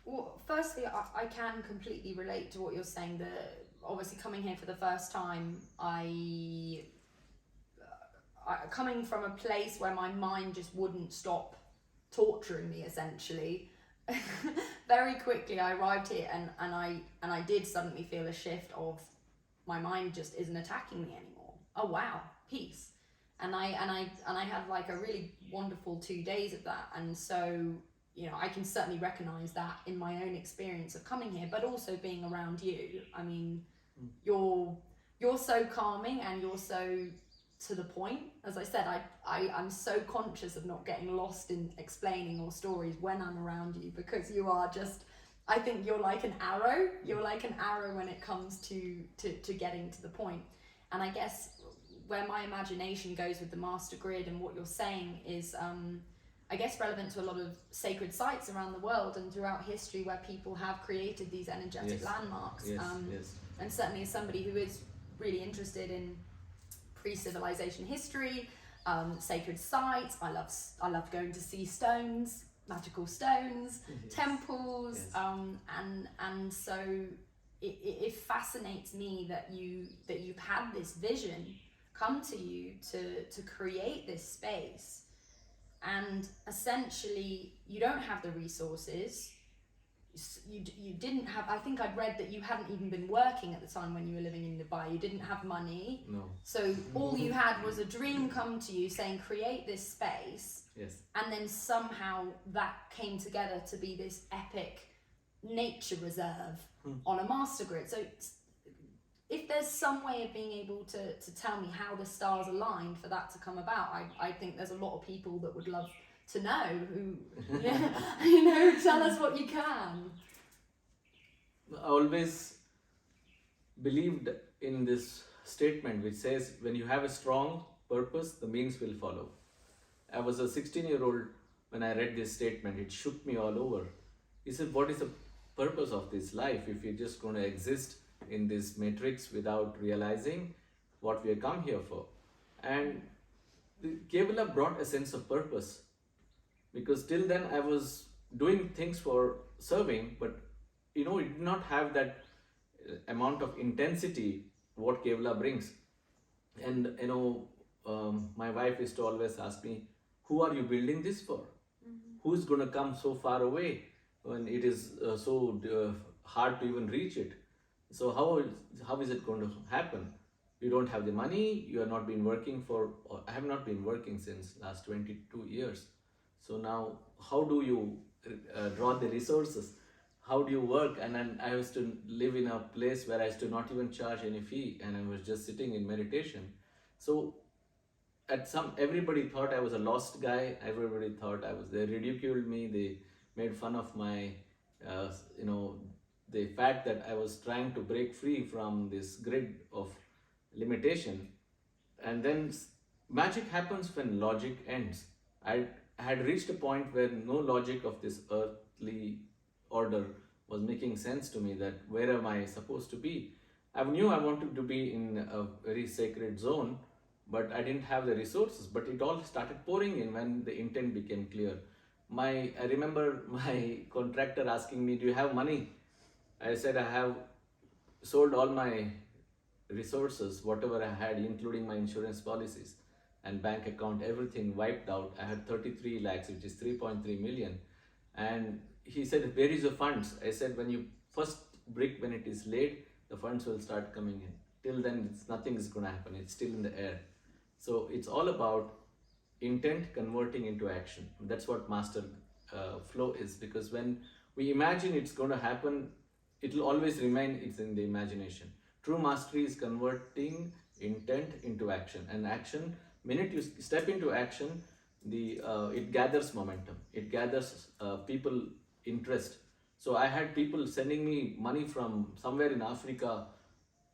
Well, firstly, I can completely relate to what you're saying. Obviously coming here for the first time, coming from a place where my mind just wouldn't stop torturing me, essentially. Very quickly I arrived here, and I did suddenly feel a shift of my mind just isn't attacking me anymore. Oh wow, peace. And I had like a really wonderful 2 days of that. And so, I can certainly recognize that in my own experience of coming here, but also being around you. I mean, you're so calming, and you're so to the point. As I said, I'm so conscious of not getting lost in explaining or stories when I'm around you, because you are just, I think you're like an arrow. You're like an arrow when it comes to getting to the point. And I guess where my imagination goes with the master grid and what you're saying is, I guess, relevant to a lot of sacred sites around the world and throughout history, where people have created these energetic landmarks. Yes. And certainly as somebody who is really interested in pre-civilization history, sacred sites, I love going to see stones, magical stones, temples, and so it fascinates me that you've had this vision come to you to create this space, and essentially you don't have the resources. You didn't have, I think I'd read that you hadn't even been working at the time when you were living in Dubai. You didn't have money. No. So all you had was a dream come to you saying, create this space. Yes. And then somehow that came together to be this epic nature reserve on a master grid. So if there's some way of being able to tell me how the stars aligned for that to come about, I think there's a lot of people that would love to know, who tell us what you can. I always believed in this statement which says, when you have a strong purpose, the means will follow. I was a 16-year-old when I read this statement. It shook me all over. He said, what is the purpose of this life if you're just going to exist in this matrix without realizing what we have come here for? And Kevala brought a sense of purpose, because till then I was doing things for serving, but it did not have that amount of intensity what Kevala brings. And my wife used to always ask me, who are you building this for? Who's going to come so far away when it is so hard to even reach it? So how is it going to happen? You don't have the money, you have not been working I have not been working since last 22 years. So now, how do you draw the resources? How do you work? And then I used to live in a place where I used to not even charge any fee, and I was just sitting in meditation. So everybody thought I was a lost guy. Everybody thought they ridiculed me. They made fun of my, the fact that I was trying to break free from this grid of limitation. And then magic happens when logic ends. I had reached a point where no logic of this earthly order was making sense to me, that where am I supposed to be? I knew I wanted to be in a very sacred zone, but I didn't have the resources. But it all started pouring in when the intent became clear. I remember my contractor asking me, do you have money? I said, I have sold all my resources, whatever I had, including my insurance policies and bank account, everything wiped out. I had 33 lakhs, which is 3.3 million. And he said, where is the funds? I said, when you first brick, when it is laid, the funds will start coming in. Till then, nothing is going to happen. It's still in the air. So it's all about intent converting into action. That's what master flow is, because when we imagine it's going to happen, it will always remain, it's in the imagination. True mastery is converting intent into action. And action, minute you step into action, it gathers momentum. It gathers people interest. So I had people sending me money from somewhere in Africa,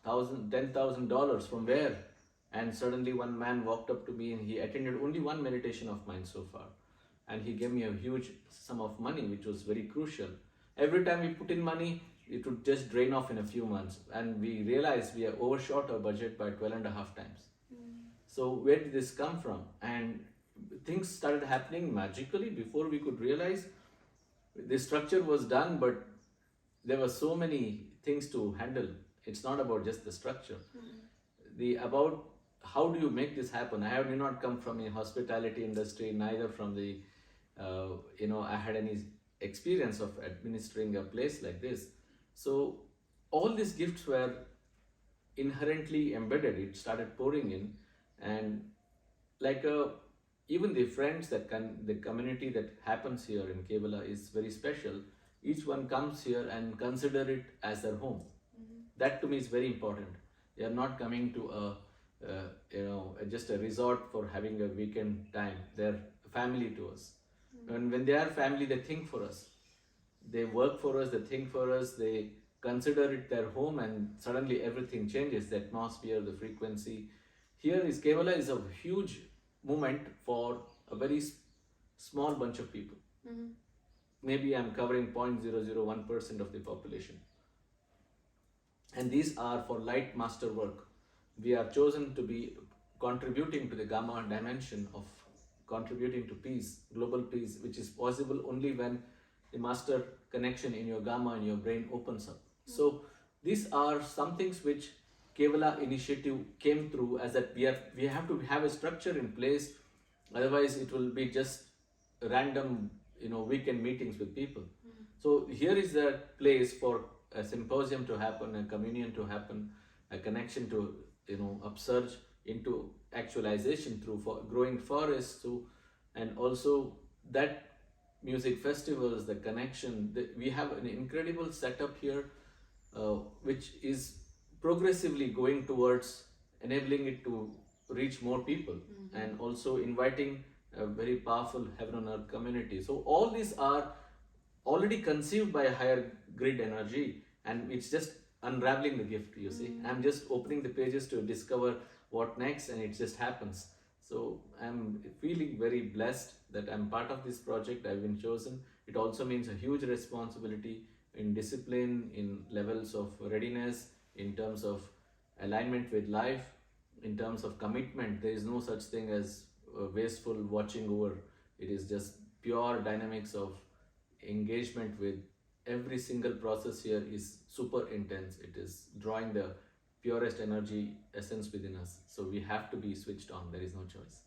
$10,000 from where? And suddenly one man walked up to me and he attended only one meditation of mine so far. And he gave me a huge sum of money, which was very crucial. Every time we put in money, it would just drain off in a few months. And we realized we have overshot our budget by 12.5 times. So where did this come from? And things started happening magically before we could realize. the structure was done, but there were so many things to handle. It's not about just the structure. The about how do you make this happen? I have did not come from a hospitality industry, neither from the I had any experience of administering a place like this. So all these gifts were inherently embedded. It started pouring in, and like even the friends that the community that happens here in Kevala is very special. Each one comes here and consider it as their home. That to me is very important. They are not coming to just a resort for having a weekend time. They're family to us. And when they are family, they think for us. They work for us, they think for us, they consider it their home, and suddenly everything changes. The atmosphere, the frequency. Here is Kevala is a huge movement for a very small bunch of people. Maybe I'm covering 0.001% of the population. And these are for light master work. We are chosen to be contributing to the Gamma dimension of contributing to peace, global peace, which is possible only when the master connection in your Gamma and your brain opens up. So these are some things which Kevala initiative came through, as that we have to have a structure in place. Otherwise, it will be just random weekend meetings with people. So here is the place for a symposium to happen, a communion to happen, a connection to upsurge into actualization through growing forests, and also that music festivals, the connection. We have an incredible setup here, which is progressively going towards enabling it to reach more people, and also inviting a very powerful heaven on earth community. So all these are already conceived by a higher grid energy, and it's just unraveling the gift, you see. I'm just opening the pages to discover what next, and it just happens. So I'm feeling very blessed that I'm part of this project. I've been chosen. It also means a huge responsibility in discipline, in levels of readiness, in terms of alignment with life, in terms of commitment. There is no such thing as wasteful watching over. It is just pure dynamics of engagement with every single process. Here is super intense. It is drawing the purest energy essence within us. So we have to be switched on. There is no choice.